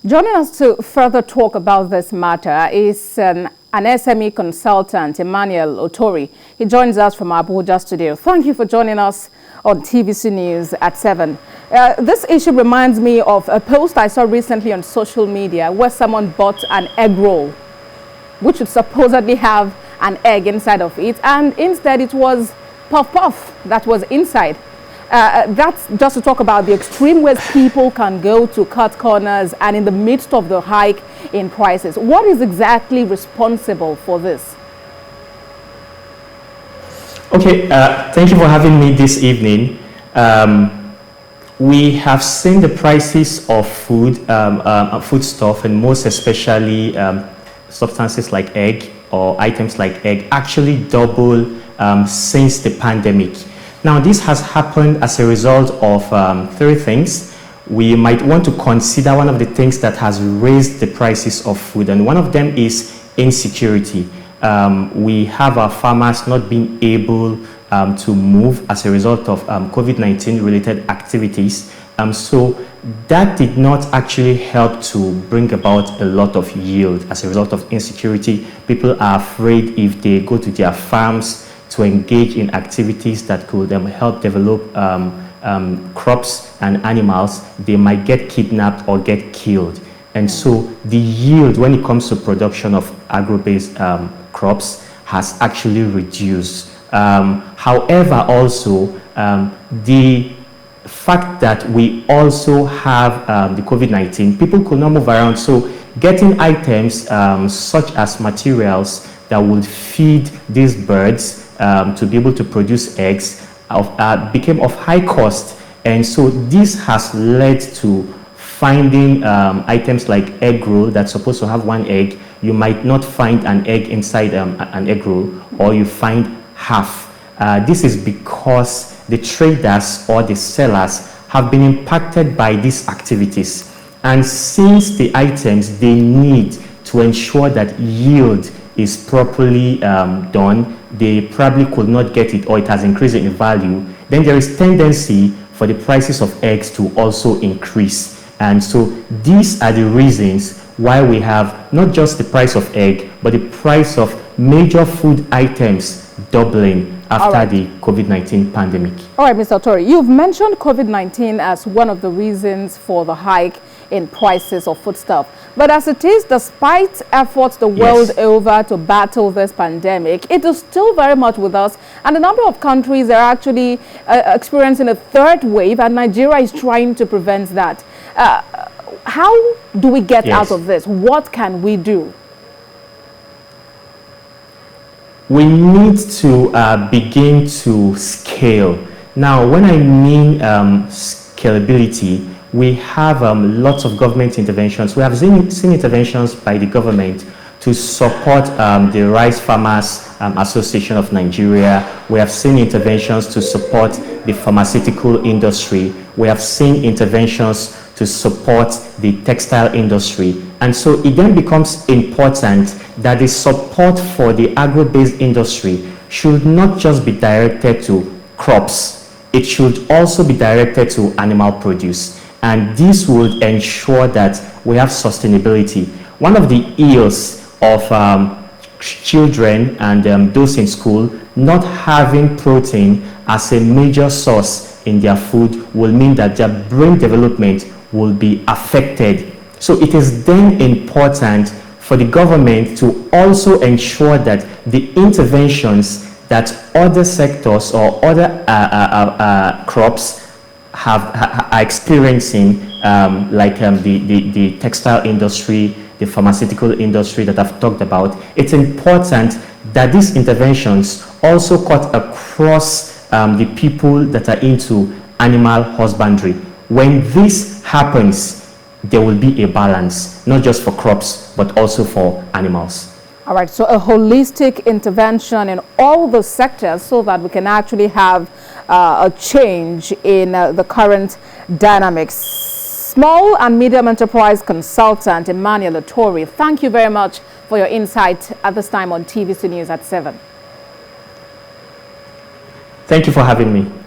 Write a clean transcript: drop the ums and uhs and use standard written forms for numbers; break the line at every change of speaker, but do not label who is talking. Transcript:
Joining us to further talk about this matter is an SME consultant, Emmanuel Otori. He joins us from Abuja studio. Thank you for joining us on TVC News at 7. This issue reminds me of a post I saw recently on social media where someone bought an egg roll, which would supposedly have an egg inside of it, and instead it was puff puff that was inside. That's just to talk about the extreme ways people can go to cut corners and in the midst of the hike in prices. What is exactly responsible for this?
Okay, thank you for having me this evening. We have seen the prices of foodstuff, and most especially substances like egg or items like egg actually double since the pandemic. Now, this has happened as a result of three things. We might want to consider one of the things that has raised the prices of food, and one of them is insecurity. We have our farmers not being able to move as a result of COVID-19 related activities. So that did not actually help to bring about a lot of yield as a result of insecurity. People are afraid if they go to their farms to engage in activities that could help develop crops and animals, they might get kidnapped or get killed. And so the yield when it comes to production of agro-based crops has actually reduced. However, also the fact that we also have the COVID-19, people could not move around. So getting items such as materials that would feed these birds to be able to produce eggs became of high cost. And so this has led to finding items like egg roll that's supposed to have one egg. You might not find an egg inside an egg roll, or you find half. This is because the traders or the sellers have been impacted by these activities. And since the items they need to ensure that yield is properly done, they probably could not get it, or it has increased in value, then there is tendency for the prices of eggs to also increase. And so these are the reasons why we have not just the price of egg, but the price of major food items doubling after the COVID-19 pandemic.
All right, Mr. Otori, you've mentioned COVID-19 as one of the reasons for the hike in prices of foodstuff. But as it is, despite efforts the world over to battle this pandemic, it is still very much with us. And a number of countries are actually experiencing a third wave, and Nigeria is trying to prevent that. How do we get out of this? What can we do?
We need to begin to scale. Now, when I mean scalability, we have lots of government interventions. We have seen interventions by the government to support the Rice Farmers Association of Nigeria. We have seen interventions to support the pharmaceutical industry. We have seen interventions to support the textile industry. And so it then becomes important that the support for the agro-based industry should not just be directed to crops. It should also be directed to animal produce. And this would ensure that we have sustainability. One of the ills of children and those in school not having protein as a major source in their food will mean that their brain development will be affected. So it is then important for the government to also ensure that the interventions that other sectors or other crops are experiencing, like the textile industry, the pharmaceutical industry that I've talked about, it's important that these interventions also cut across the people that are into animal husbandry. When this happens, there will be a balance, not just for crops, but also for animals.
All right, so a holistic intervention in all the sectors so that we can actually have a change in the current dynamics. Small and medium enterprise consultant Emmanuel Otori, thank you very much for your insight at this time on TVC News at 7.
Thank you for having me.